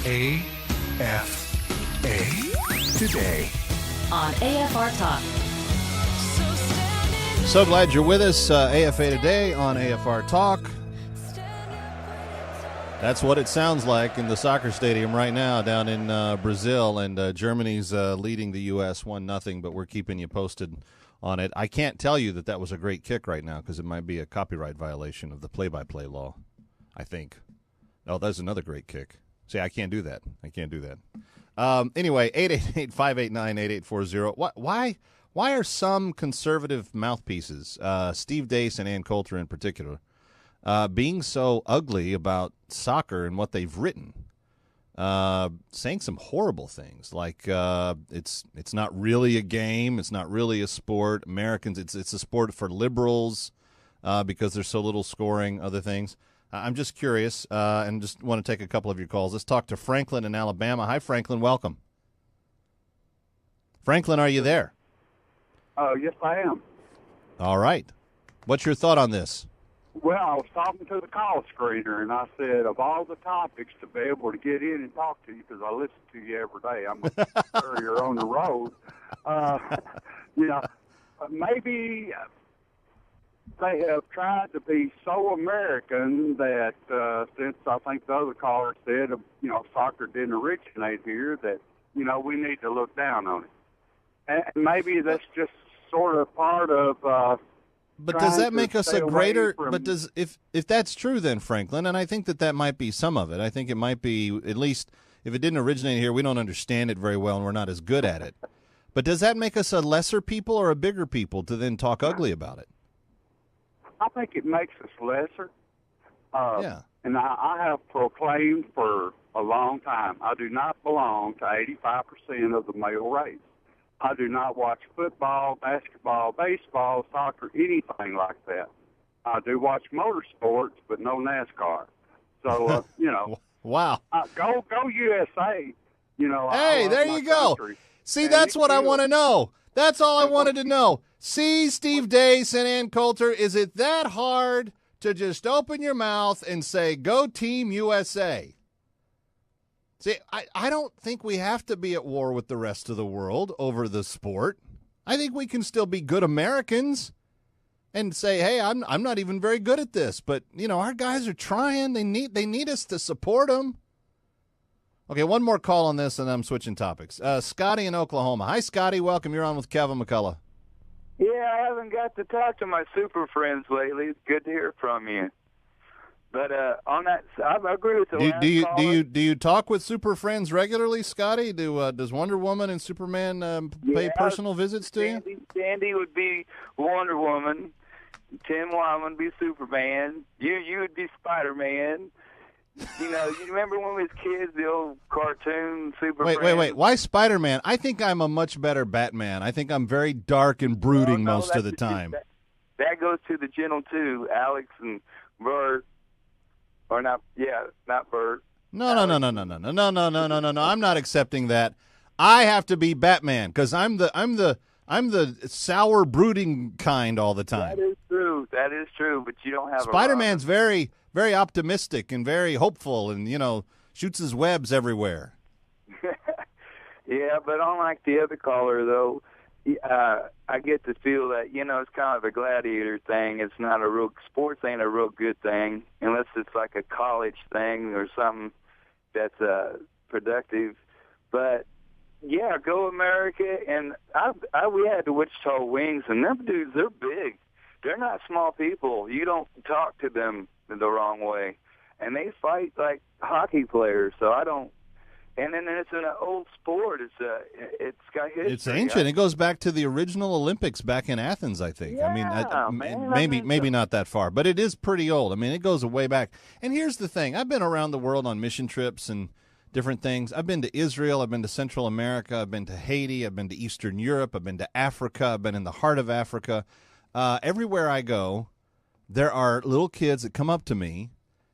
AFA Today on AFR Talk. So glad you're with us. AFA Today on AFR Talk. That's what it sounds like in the soccer stadium right now down in Brazil, and Germany's leading the U.S. 1-0, but we're keeping you posted on it. I can't tell you that was a great kick right now because it might be a copyright violation of the play-by-play law, I think. Oh, that's another great kick. See, I can't do that. Anyway, 888-589-8840. Why are some conservative mouthpieces, Steve Deace and Ann Coulter in particular, being so ugly about soccer and what they've written, saying some horrible things like it's not really a game, it's not really a sport. Americans, it's a sport for liberals because there's so little scoring, other things. I'm just curious and just want to take a couple of your calls. Let's talk to Franklin in Alabama. Hi, Franklin. Welcome. Franklin, are you there? Yes, I am. All right. What's your thought on this? Well, I was talking to the call screener, and I said, of all the topics to be able to get in and talk to you, because I listen to you every day, I'm a courier on the road, maybe they have tried to be so American that since I think the other caller said, soccer didn't originate here, that, we need to look down on it. And maybe that's just sort of part of but does that make us a greater? But if that's true, then Franklin, and I think that might be some of it. I think it might be, at least if it didn't originate here, we don't understand it very well, and we're not as good at it. But does that make us a lesser people or a bigger people to then talk ugly about it? I think it makes us lesser. Yeah. And I have proclaimed for a long time, I do not belong to 85% of the male race. I do not watch football, basketball, baseball, soccer, anything like that. I do watch motorsports, but no NASCAR. So, Wow. Go USA. Hey, there you go. See, and that's what I want to know. That's all I wanted to know. See, Steve Deace and Ann Coulter, is it that hard to just open your mouth and say, go Team USA? See, I don't think we have to be at war with the rest of the world over the sport. I think we can still be good Americans and say, hey, I'm not even very good at this, but, our guys are trying. They need us to support them. Okay, one more call on this, and I'm switching topics. Scotty in Oklahoma. Hi, Scotty. Welcome. You're on with Kevin McCullough. Yeah, I haven't got to talk to my super friends lately. It's good to hear from you. But on that, I agree with the last caller. Do you talk with super friends regularly, Scotty? Does Wonder Woman and Superman pay personal visits to you? Sandy would be Wonder Woman. Tim Wyman would be Superman. You would be Spider-Man. You remember when we was kids, the old cartoon Superman? Wait. Why Spider-Man? I think I'm a much better Batman. I think I'm very dark and brooding most of the time. That goes to the gentle two, Alex and Bert. Or not Bert. No. I'm not accepting that. I have to be Batman because I'm the sour brooding kind all the time. That is true. But you don't have Spider-Man's very, very optimistic and very hopeful, and shoots his webs everywhere. Yeah, but unlike the other caller though, I get to feel that, it's kind of a gladiator thing. It's not a real, sports ain't a real good thing unless it's like a college thing or something that's productive. But, yeah, go America. And we had the Wichita Wings, and them dudes, they're big. They're not small people. You don't talk to them the wrong way. And they fight like hockey players, so I don't. And then it's an old sport. It's got history. It's ancient. It goes back to the original Olympics back in Athens, I think. Yeah, maybe not that far, but it is pretty old. I mean, it goes way back. And here's the thing. I've been around the world on mission trips and different things. I've been to Israel. I've been to Central America. I've been to Haiti. I've been to Eastern Europe. I've been to Africa. I've been in the heart of Africa. Everywhere I go, there are little kids that come up to me.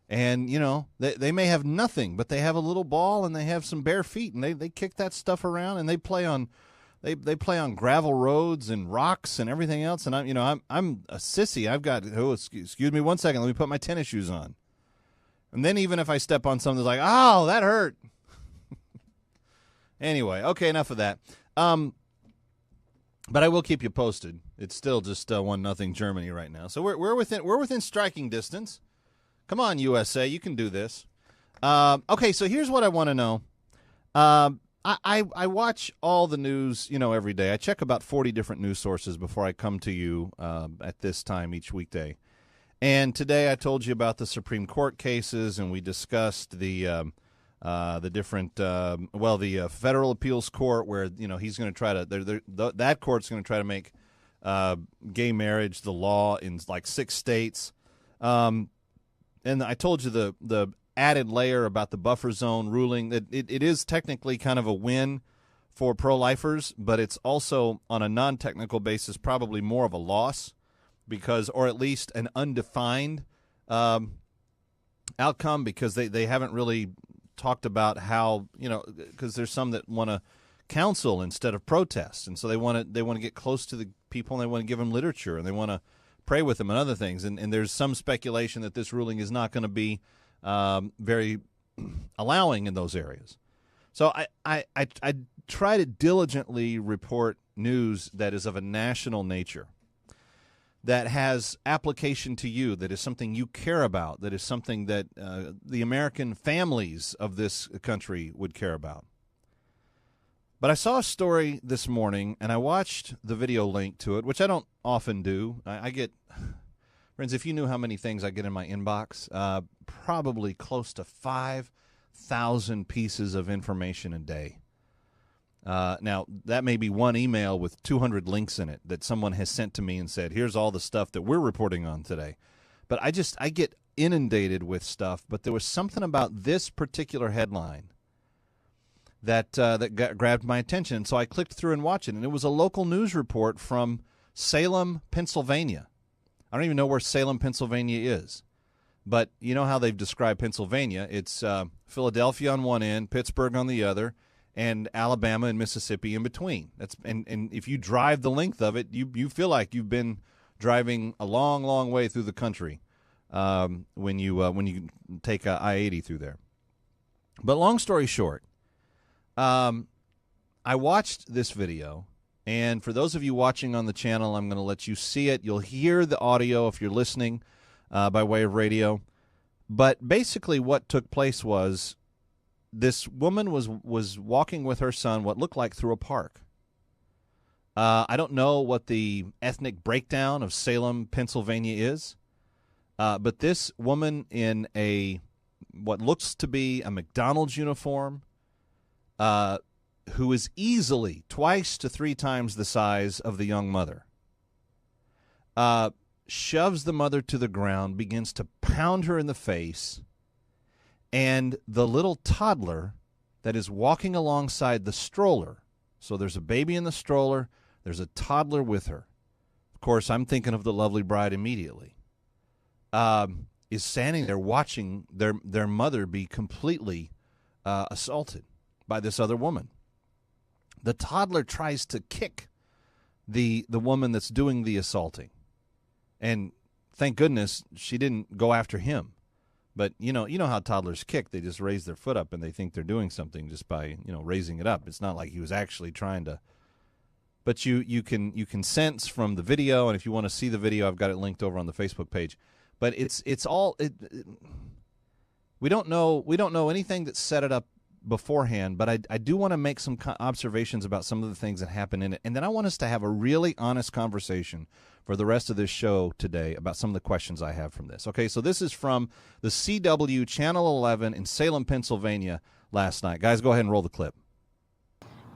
And, they may have nothing, but they have a little ball and they have some bare feet, and they kick that stuff around, and they play on gravel roads and rocks and everything else. And I'm a sissy. I've got, excuse me 1 second, let me put my tennis shoes on. And then even if I step on something that's like, oh, that hurt. Anyway, okay, enough of that. But I will keep you posted. It's still just 1-0 Germany right now. So we're within striking distance. Come on, USA, you can do this. Okay, so here's what I want to know. I watch all the news, every day. I check about 40 different news sources before I come to you at this time each weekday. And today I told you about the Supreme Court cases, and we discussed the different, the Federal Appeals Court, where he's going to try to that court's going to try to make gay marriage the law in like 6 states. And I told you the added layer about the buffer zone ruling, that it is technically kind of a win for pro-lifers, but it's also on a non-technical basis probably more of a loss, because, or at least an undefined outcome, because they haven't really talked about how, because there's some that want to counsel instead of protest, and so they want to get close to the people, and they want to give them literature, and they want to pray with them and other things, and there's some speculation that this ruling is not going to be very allowing in those areas. So I try to diligently report news that is of a national nature, that has application to you, that is something you care about, that is something that the American families of this country would care about. But I saw a story this morning, and I watched the video link to it, which I don't often do. I get, friends, if you knew how many things I get in my inbox, probably close to 5,000 pieces of information a day. Now, that may be one email with 200 links in it that someone has sent to me and said, here's all the stuff that we're reporting on today. But I get inundated with stuff, but there was something about this particular headline that grabbed my attention. So I clicked through and watched it, and it was a local news report from Salem, Pennsylvania. I don't even know where Salem, Pennsylvania is. But you know how they've described Pennsylvania. It's Philadelphia on one end, Pittsburgh on the other, and Alabama and Mississippi in between. And if you drive the length of it, you feel like you've been driving a long, long way through the country when you take I-80 through there. But long story short, I watched this video, and for those of you watching on the channel, I'm going to let you see it. You'll hear the audio if you're listening by way of radio. But basically what took place was, this woman was walking with her son what looked like through a park. I don't know what the ethnic breakdown of Salem, Pennsylvania is, but this woman in what looks to be a McDonald's uniform, who is easily 2 to 3 times the size of the young mother, shoves the mother to the ground, begins to pound her in the face, and the little toddler that is walking alongside the stroller, so there's a baby in the stroller, there's a toddler with her. Of course, I'm thinking of the lovely bride immediately, is standing there watching their mother be completely assaulted by this other woman. The toddler tries to kick the woman that's doing the assaulting, and thank goodness she didn't go after him. But you know how toddlers kick. They just raise their foot up and they think they're doing something just by, raising it up. It's not like he was actually trying to. But you can sense from the video, and if you want to see the video, I've got it linked over on the Facebook page. But we don't know anything that set it up beforehand, but I do want to make some observations about some of the things that happen in it. And then I want us to have a really honest conversation for the rest of this show today about some of the questions I have from this. Okay, so this is from the CW Channel 11 in Salem, Pennsylvania last night. Guys, go ahead and roll the clip.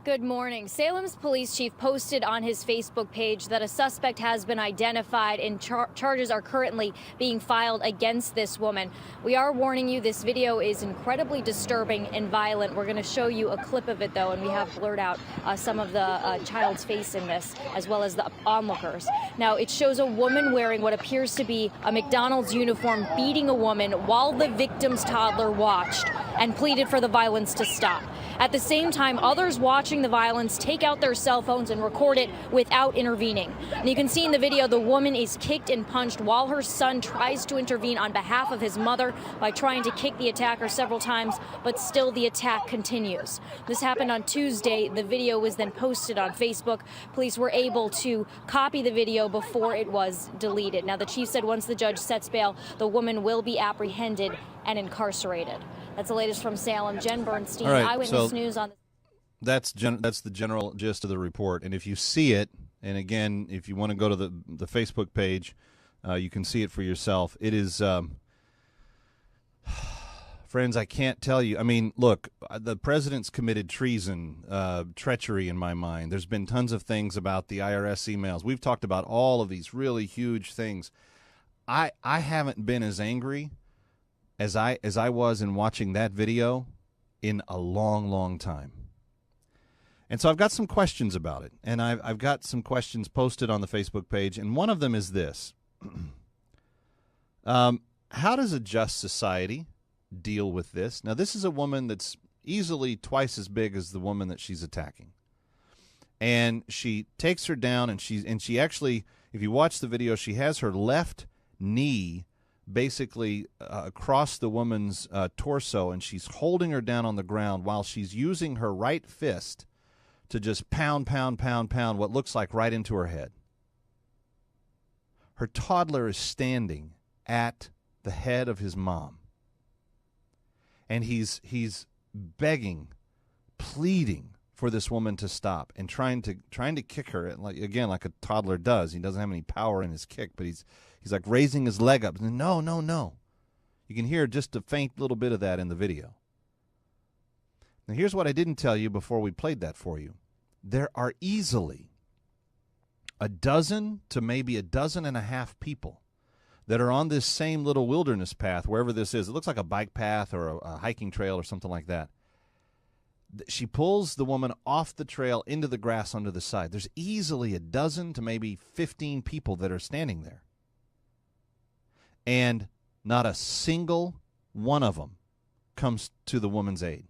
Good morning. Salem's police chief posted on his Facebook page that a suspect has been identified and charges are currently being filed against this woman. We are warning you, this video is incredibly disturbing and violent. We're going to show you a clip of it, though, and we have blurred out some of the child's face in this, as well as the onlookers. Now, it shows a woman wearing what appears to be a McDonald's uniform beating a woman while the victim's toddler watched and pleaded for the violence to stop. At the same time, others watching the violence take out their cell phones and record it without intervening. And you can see in the video the woman is kicked and punched while her son tries to intervene on behalf of his mother by trying to kick the attacker several times, but still the attack continues. This happened on Tuesday. The video was then posted on Facebook. Police were able to copy the video before it was deleted. Now, the chief said once the judge sets bail, the woman will be apprehended and incarcerated. That's the latest from Salem. Jen Bernstein, All right, Eyewitness so News on. That's the general gist of the report. And if you see it, and again, if you want to go to the Facebook page, you can see it for yourself. It is, friends, I can't tell you. I mean, look, the president's committed treason, treachery in my mind. There's been tons of things about the IRS emails. We've talked about all of these really huge things. I haven't been as angry as I was in watching that video in a long, long time. And so I've got some questions about it, and I've got some questions posted on the Facebook page, and one of them is this. How does a just society deal with this? Now, this is a woman that's easily twice as big as the woman that she's attacking. And she takes her down, and she actually, if you watch the video, she has her left knee basically across the woman's torso, and she's holding her down on the ground while she's using her right fist to just pound what looks like right into her head. Her toddler is standing at the head of his mom. And he's begging, pleading for this woman to stop and trying to kick her, like a toddler does. He doesn't have any power in his kick, but he's like raising his leg up. No. You can hear just a faint little bit of that in the video. Now, here's what I didn't tell you before we played that for you. There are easily a dozen to maybe a dozen and a half people that are on this same little wilderness path, wherever this is. It looks like a bike path or a hiking trail or something like that. She pulls the woman off the trail into the grass onto the side. There's easily a dozen to maybe 15 people that are standing there. And not a single one of them comes to the woman's aid.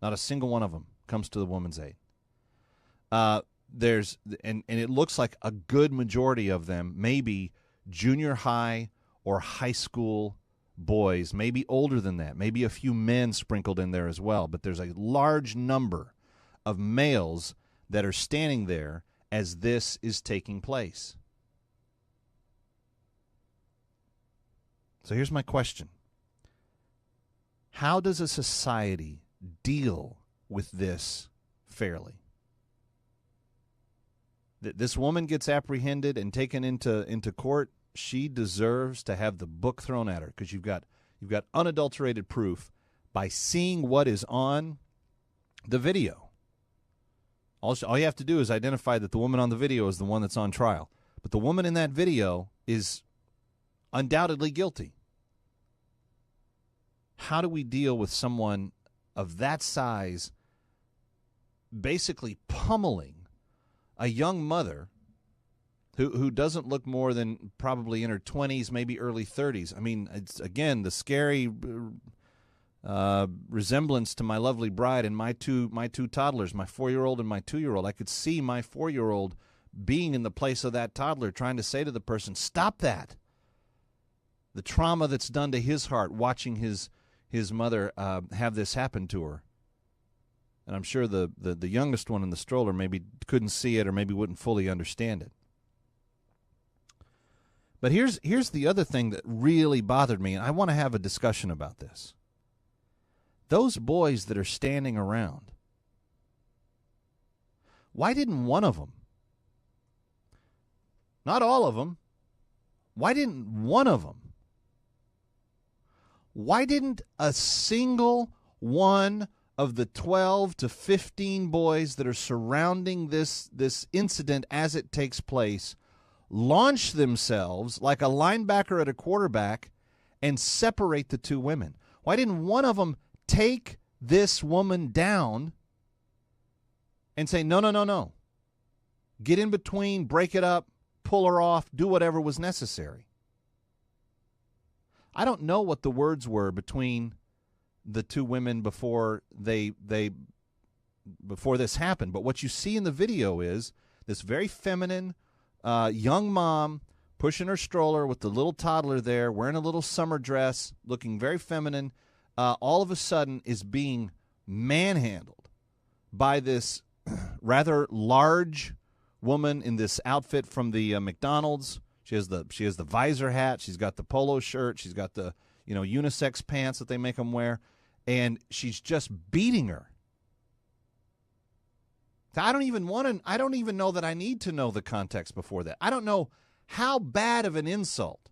Not a single one of them comes to the woman's aid. And it looks like a good majority of them, maybe junior high or high school boys, maybe older than that, maybe a few men sprinkled in there as well. But there's a large number of males that are standing there as this is taking place. So here's my question. How does a society deal with this fairly? This woman gets apprehended and taken into court. She deserves to have the book thrown at her because you've got unadulterated proof by seeing what is on the video. All you have to do is identify that the woman on the video is the one that's on trial. But the woman in that video is undoubtedly guilty. How do we deal with someone of that size basically pummeling a young mother who doesn't look more than probably in her 20s, maybe early 30s? I mean, it's, again, the scary resemblance to my lovely bride and my two toddlers, my 4-year-old and my 2-year-old. I could see my 4-year-old being in the place of that toddler, trying to say to the person, stop that. The trauma that's done to his heart watching his mother have this happen to her. And I'm sure the youngest one in the stroller maybe couldn't see it or maybe wouldn't fully understand it. But here's the other thing that really bothered me, and I want to have a discussion about this. Those boys that are standing around, why didn't one of them, not all of them, why didn't one of them, why didn't a single one of the 12 to 15 boys that are surrounding this incident as it takes place launch themselves like a linebacker at a quarterback and separate the two women? Why didn't one of them take this woman down and say, no, get in between, break it up, pull her off, do whatever was necessary? I don't know what the words were between the two women before they before this happened. But what you see in the video is this very feminine young mom pushing her stroller with the little toddler there, wearing a little summer dress, looking very feminine, all of a sudden is being manhandled by this rather large woman in this outfit from the McDonald's. She has the visor hat. She's got the polo shirt. She's got the unisex pants that they make them wear, and she's just beating her. I don't even know that I need to know the context before that. I don't know how bad of an insult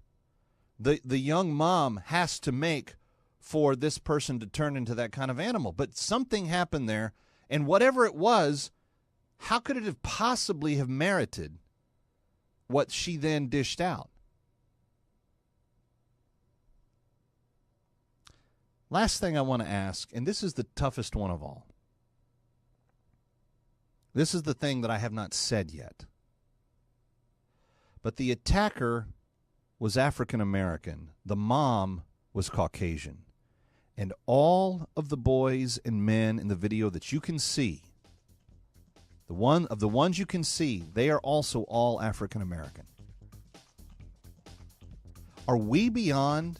the young mom has to make for this person to turn into that kind of animal. But something happened there, and whatever it was, how could it have possibly have merited what she then dished out? Last thing I want to ask, and this is the toughest one of all. This is the thing that I have not said yet. But the attacker was African American. The mom was Caucasian. And all of the boys and men in the video that you can see, the ones you can see, they are also all African American. Are we beyond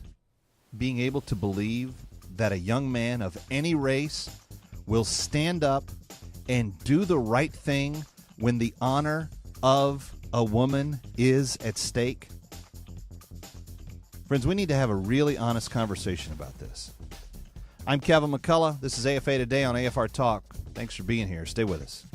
being able to believe that a young man of any race will stand up and do the right thing when the honor of a woman is at stake? Friends, we need to have a really honest conversation about this. I'm Kevin McCullough. This is AFA Today on AFR Talk. Thanks for being here. Stay with us.